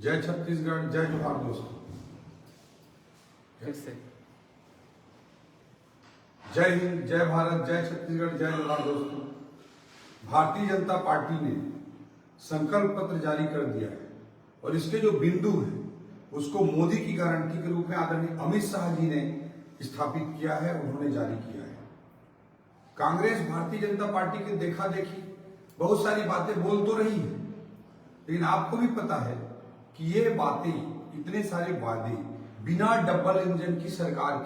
जय छत्तीसगढ़, जय जोहार दोस्तों। जय हिंद, जय भारत, जय छत्तीसगढ़, जय जोहार दोस्तों। भारतीय जनता पार्टी ने संकल्प पत्र जारी कर दिया है और इसके जो बिंदु है उसको मोदी की गारंटी के रूप में आदरणीय अमित शाह जी ने स्थापित किया है, उन्होंने जारी किया है। कांग्रेस भारतीय जनता पार्टी के देखा देखी बहुत सारी बातें बोल तो रही है, लेकिन आपको भी पता है कि ये बातें, इतने सारे वादे बिना डबल इंजन की सरकार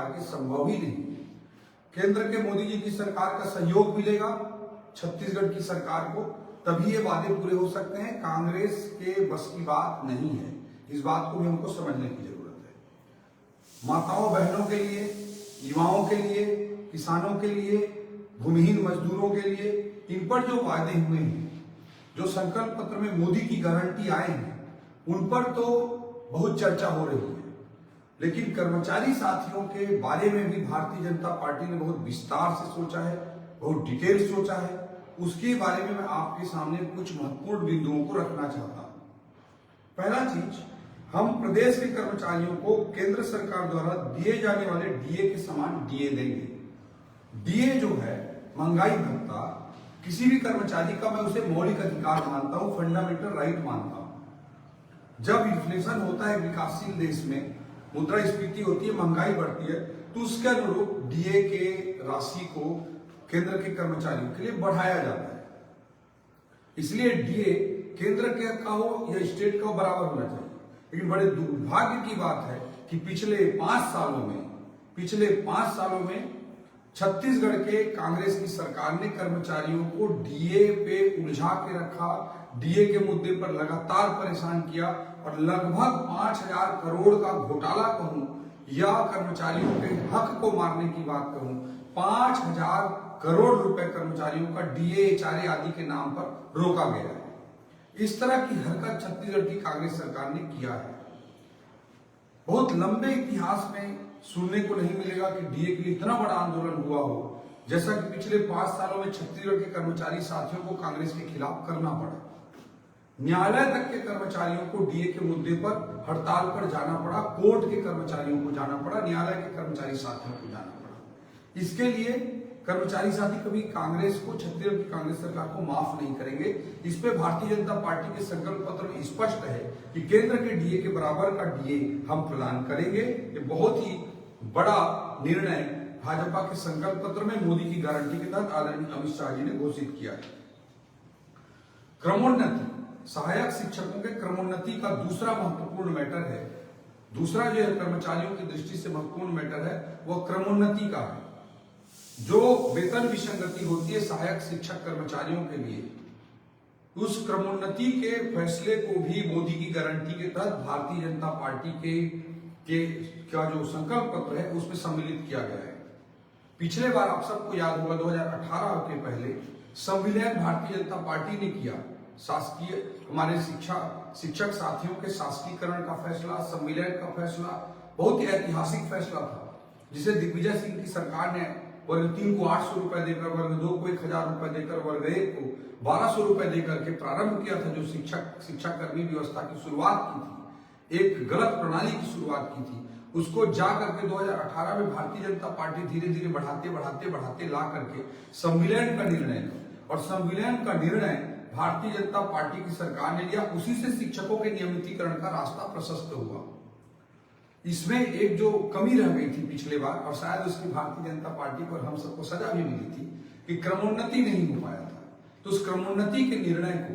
के संभव ही नहीं। केंद्र के मोदी जी की सरकार का सहयोग मिलेगा छत्तीसगढ़ की सरकार को, तभी ये वादे पूरे हो सकते हैं। कांग्रेस के बस की बात नहीं है, इस बात को भी हमको समझने की जरूरत है। माताओं बहनों के लिए, युवाओं के लिए, किसानों के लिए, भूमिहीन मजदूरों के लिए इन पर जो वादे हुए हैं, जो संकल्प पत्र में मोदी की गारंटी आए हैं, उन पर तो बहुत चर्चा हो रही है, लेकिन कर्मचारी साथियों के बारे में भी भारतीय जनता पार्टी ने बहुत विस्तार से सोचा है, बहुत डिटेल सोचा है। उसके बारे में मैं आपके सामने कुछ महत्वपूर्ण बिंदुओं को रखना चाहता हूं। पहला चीज, हम प्रदेश के कर्मचारियों को केंद्र सरकार द्वारा दिए जाने वाले डीए के समान डीए देंगे। डीए जो है, महंगाई भत्ता, किसी भी कर्मचारी का मैं उसे मौलिक अधिकार मानता हूं, फंडामेंटल राइट मानता हूं। जब इन्फ्लेशन होता है विकासशील देश में, मुद्रास्फीति होती है, महंगाई बढ़ती है, तो उसके अनुरूप डीए के राशि को केंद्र के कर्मचारियों के लिए बढ़ाया जाता है। इसलिए डीए केंद्र के का हो या स्टेट का बराबर होना चाहिए। लेकिन बड़े दुर्भाग्य की बात है कि पिछले 5 सालों में छत्तीसगढ़ के कांग्रेस की सरकार ने कर्मचारियों को डीए पे उलझा के रखा, डीए के मुद्दे पर लगातार परेशान किया और लगभग 5,000 करोड़ का घोटाला कहूं या कर्मचारियों के हक को मारने की बात कहूं, 5,000 करोड़ रुपए कर्मचारियों का डीए, एचआरए आदि के नाम पर रोका गया है। इस तरह की हरकत छत्तीसगढ़ की कांग्रेस सरकार ने किया है। बहुत लंबे इतिहास में सुनने को नहीं मिलेगा कि डीए के लिए इतना बड़ा आंदोलन हुआ हो, जैसा कि पिछले 5 सालों में छत्तीसगढ़ के कर्मचारी साथियों को कांग्रेस के खिलाफ करना पड़ा। न्यायालय तक के कर्मचारियों को डीए के मुद्दे पर हड़ताल पर जाना पड़ा, कोर्ट के कर्मचारियों को जाना पड़ा, न्यायालय के कर्मचारी साथियों को जाना पड़ा। इसके लिए कर्मचारी साथी कभी कांग्रेस को, छत्तीसगढ़ की कांग्रेस सरकार को माफ नहीं करेंगे। इस पे भारतीय जनता पार्टी के संकल्प पत्र में स्पष्ट है कि केंद्र के डीए के बराबर का डीए हम प्रदान करेंगे। ये बहुत ही बड़ा निर्णय भाजपा के संकल्प पत्र में मोदी की गारंटी के तहत आदरणीय अमित शाह जी ने घोषित किया है। क्रमोन्नति, सहायक शिक्षकों के क्रमोन्नति का दूसरा महत्वपूर्ण मैटर है। दूसरा जो कर्मचारियों की दृष्टि से महत्वपूर्ण मैटर है वह क्रमोन्नति का है। जो वेतन विसंगति होती है सहायक शिक्षक कर्मचारियों के लिए, उस क्रमोन्नति के फैसले को भी मोदी की गारंटी के तहत भारतीय जनता पार्टी के क्या जो संकल्प पत्र है उसमें सम्मिलित किया गया है। पिछले बार आप सबको याद होगा 2018 के पहले संविलियन भारतीय जनता पार्टी ने किया। शासकीय हमारे शिक्षक साथियों के शासकीकरण का फैसला, संविलियन का फैसला बहुत ही ऐतिहासिक फैसला था, जिसे दिग्विजय सिंह की सरकार ने वर्ग 3 को 800 रुपए देकर, वर्ग 2 को 1,000 रुपए देकर, वर्ग 1 को 1,200 रुपए देकर के प्रारंभ किया था। जो शिक्षाकर्मी व्यवस्था की शुरुआत की थी, एक गलत प्रणाली की शुरुआत की थी, उसको जा करके 2018 में भारतीय जनता पार्टी धीरे धीरे बढ़ाते ला करके संविलियन का निर्णय लिया और संविलियन का निर्णय भारतीय जनता पार्टी की सरकार ने लिया। उसी से शिक्षकों के नियमितीकरण का रास्ता प्रशस्त हुआ। इसमें एक जो कमी रह गई थी पिछले बार, और शायद उसकी भारतीय जनता पार्टी को और हम सबको सजा भी मिली थी कि क्रमोन्नति नहीं हो पाया था। तो उस क्रमोन्नति के निर्णय को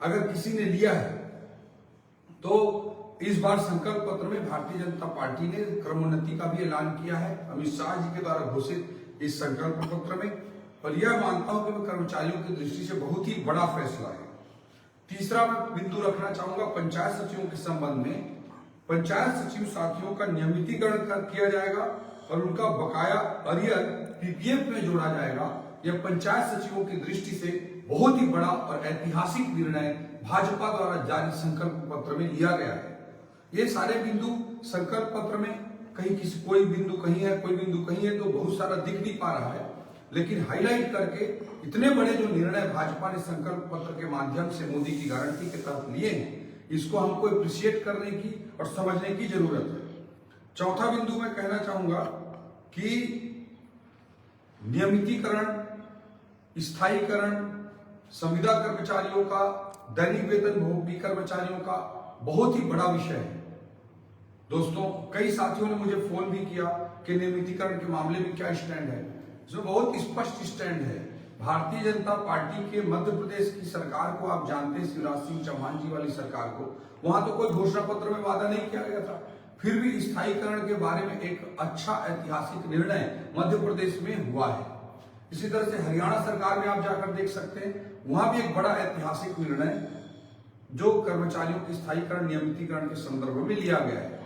अगर किसी ने लिया है तो इस बार संकल्प पत्र में भारतीय जनता पार्टी ने क्रमोन्नति का भी ऐलान किया है अमित शाह जी के द्वारा घोषित इस संकल्प पत्र में, और यह मानता हूं कि वह कर्मचारियों की दृष्टि से बहुत ही बड़ा फैसला है। तीसरा मैं बिंदु रखना चाहूंगा पंचायत सचिवों के संबंध में। पंचायत सचिव साथियों का नियमितीकरण किया जाएगा और उनका बकाया अरियर पीपीएफ में जोड़ा जाएगा। यह पंचायत सचिवों की दृष्टि से बहुत ही बड़ा और ऐतिहासिक निर्णय भाजपा द्वारा जारी संकल्प पत्र में लिया गया है। ये सारे बिंदु संकल्प पत्र में कहीं कोई बिंदु कहीं है, कोई बिंदु कहीं है, तो बहुत सारा दिख नहीं पा रहा है, लेकिन हाईलाइट करके इतने बड़े जो निर्णय भाजपा ने संकल्प पत्र के माध्यम से मोदी की गारंटी के तहत लिए हैं, इसको हमको अप्रिशिएट करने की और समझने की जरूरत है। चौथा बिंदु मैं कहना चाहूंगा कि नियमितीकरण, स्थायीकरण, संविदा कर्मचारियों का, दैनिक वेतन भोगी कर्मचारियों का बहुत ही बड़ा विषय है। दोस्तों, कई साथियों ने मुझे फोन भी किया कि नियमितीकरण के मामले में क्या स्टैंड है। इसमें बहुत स्पष्ट स्टैंड है। भारतीय जनता पार्टी के मध्य प्रदेश की सरकार को आप जानते हैं, शिवराज सिंह चौहान जी वाली सरकार को, वहां तो कोई घोषणा पत्र में वादा नहीं किया गया था, फिर भी स्थायीकरण के बारे में एक अच्छा ऐतिहासिक निर्णय मध्य प्रदेश में हुआ है। इसी तरह से हरियाणा सरकार में आप जाकर देख सकते हैं, वहां भी एक बड़ा ऐतिहासिक निर्णय जो कर्मचारियों के स्थायीकरण, नियमितीकरण के संदर्भ में लिया गया है।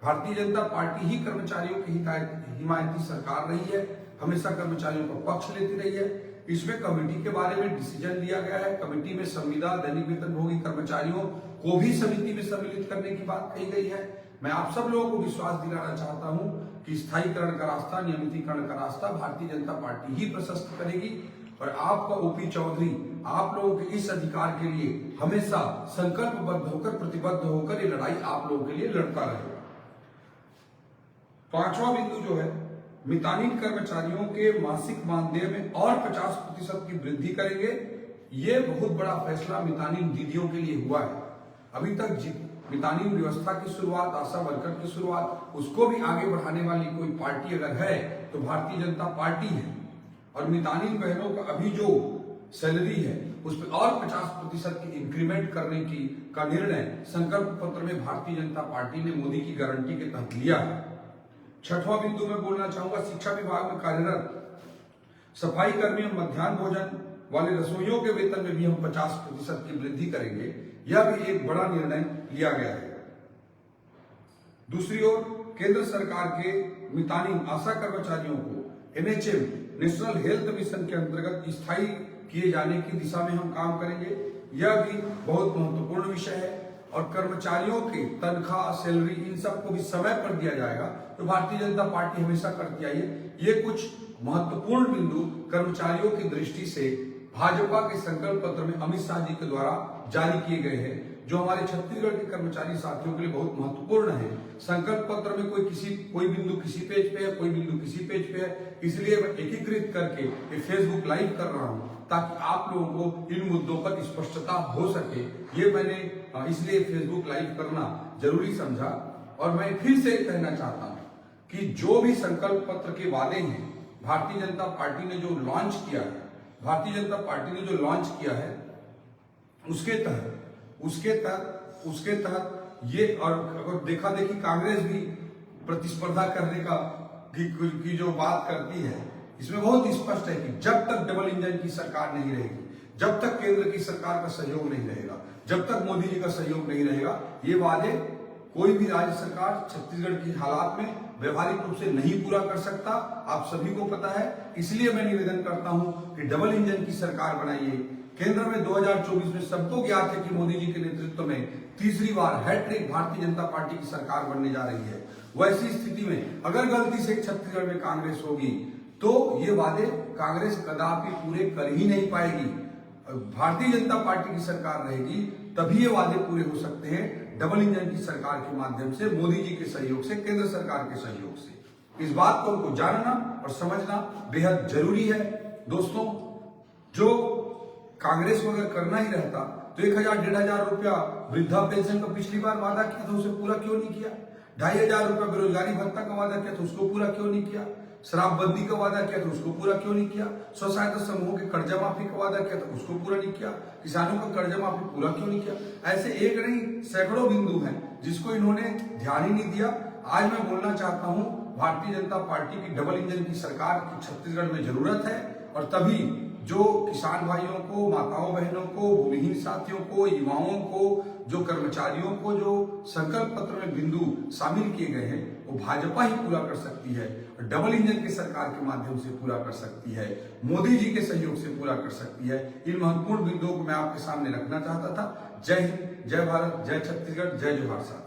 भारतीय जनता पार्टी ही कर्मचारियों की हिमायती सरकार रही है, हमेशा कर्मचारियों का पक्ष लेती रही है। इसमें कमेटी के बारे में डिसीजन लिया गया है। कमेटी में संविदा, दैनिक वेतन भोगी कर्मचारियों को भी समिति में सम्मिलित करने की बात कही गई है। मैं आप सब लोगों को विश्वास दिलाना चाहता हूं कि स्थायीकरण का रास्ता, नियमितीकरण का रास्ता भारतीय जनता पार्टी ही प्रशस्त करेगी और आपका ओपी चौधरी आप लोगों के इस अधिकार के लिए हमेशा संकल्पबद्ध होकर, प्रतिबद्ध होकर ये लड़ाई आप लोगों के लिए लड़ता रहेगा। पांचवा बिंदु जो है, मितानिन कर्मचारियों के मासिक मानदेय में और 50% की वृद्धि करेंगे। ये बहुत बड़ा फैसला मितानिन दीदियों के लिए हुआ है। अभी तक मितानिन व्यवस्था की शुरुआत, आशा वर्कर की शुरुआत, उसको भी आगे बढ़ाने वाली कोई पार्टी अगर है तो भारतीय जनता पार्टी है। और मितानिन बहनों का अभी जो सैलरी है उस पर और 50% की इंक्रीमेंट करने का निर्णय संकल्प पत्र में भारतीय जनता पार्टी ने मोदी की गारंटी के तहत लिया है। छठवां बिंदु में बोलना चाहूंगा, शिक्षा विभाग में कार्यरत सफाई कर्मी और मध्याह्न भोजन वाले रसोइयों के वेतन में भी हम 50% की वृद्धि करेंगे। यह भी एक बड़ा निर्णय लिया गया है। दूसरी ओर केंद्र सरकार के मितानिन आशा कर्मचारियों को एनएचएम, नेशनल हेल्थ मिशन के अंतर्गत स्थायी किए जाने की दिशा में हम काम करेंगे। यह भी बहुत महत्वपूर्ण विषय है और कर्मचारियों के तनख्वाह, सैलरी, इन सबको भी समय पर दिया जाएगा तो भारतीय जनता पार्टी हमेशा करती आई है। ये कुछ महत्वपूर्ण बिंदु कर्मचारियों की दृष्टि से भाजपा के संकल्प पत्र में अमित शाह जी के द्वारा जारी किए गए हैं, जो हमारे छत्तीसगढ़ के कर्मचारी साथियों के लिए बहुत महत्वपूर्ण है। संकल्प पत्र में कोई बिंदु किसी पेज पे है, कोई बिंदु किसी पेज पे है, इसलिए मैं एकीकृत करके ये फेसबुक लाइव कर रहा हूं ताकि आप लोगों को इन मुद्दों पर स्पष्टता हो सके। ये मैंने इसलिए फेसबुक लाइव करना जरूरी समझा। और मैं फिर से कहना चाहता हूं कि जो भी संकल्प पत्र के वादे हैं भारतीय जनता पार्टी ने जो लॉन्च किया है, उसके तहत ये, और अगर देखा देखी कांग्रेस भी प्रतिस्पर्धा करने की जो बात करती है, इसमें बहुत स्पष्ट है कि जब तक डबल इंजन की सरकार नहीं रहेगी, जब तक केंद्र की सरकार का सहयोग नहीं रहेगा, जब तक मोदी जी का सहयोग नहीं रहेगा, ये वादे कोई भी राज्य सरकार छत्तीसगढ़ की हालात में व्यवहारिक रूप से नहीं पूरा कर सकता। आप सभी को पता है। इसलिए मैं निवेदन करता हूं कि डबल इंजन की सरकार बनाइए। केंद्र में 2024 में सबको ज्ञात है कि मोदी जी के नेतृत्व में तीसरी बार हैट्रिक भारतीय जनता पार्टी की सरकार बनने जा रही है। वैसी स्थिति में अगर गलती से छत्तीसगढ़ में कांग्रेस होगी तो ये वादे कांग्रेस कदापि पूरे कर ही नहीं पाएगी। भारतीय जनता पार्टी की सरकार रहेगी तभी ये वादे पूरे हो सकते हैं, डबल इंजन की सरकार के माध्यम से, मोदी जी के सहयोग से, केंद्र सरकार के सहयोग से। इस बात को उनको जानना और समझना बेहद जरूरी है। दोस्तों, जो कांग्रेस को अगर करना ही रहता तो 1000-1500 रुपया वृद्धा पेंशन का पिछली बार वादा किया था, उसे पूरा क्यों नहीं किया? 2500 रुपया बेरोजगारी भत्ता का वादा किया था, उसको पूरा क्यों नहीं किया? शराबबंदी का वादा किया था, उसको पूरा क्यों नहीं किया? स्व सहायता समूहों के कर्जा माफी का वादा किया था, उसको पूरा नहीं किया? किसानों का कर्जा माफी पूरा क्यों नहीं किया? ऐसे एक नहीं सैकड़ों बिंदु हैं जिसको इन्होंने ध्यान ही नहीं दिया। आज मैं बोलना चाहता हूं, भारतीय जनता पार्टी की डबल इंजन की सरकार की छत्तीसगढ़ में जरूरत है और तभी जो किसान भाइयों को, माताओं बहनों को, भूमिहीन साथियों को, युवाओं को, जो कर्मचारियों को जो संकल्प पत्र में बिंदु शामिल किए गए हैं वो भाजपा ही पूरा कर सकती है और डबल इंजन की सरकार के माध्यम से पूरा कर सकती है, मोदी जी के सहयोग से पूरा कर सकती है। इन महत्वपूर्ण बिंदुओं को मैं आपके सामने रखना चाहता था। जय हिंद, जय भारत, जय छत्तीसगढ़, जय जोहार साहब।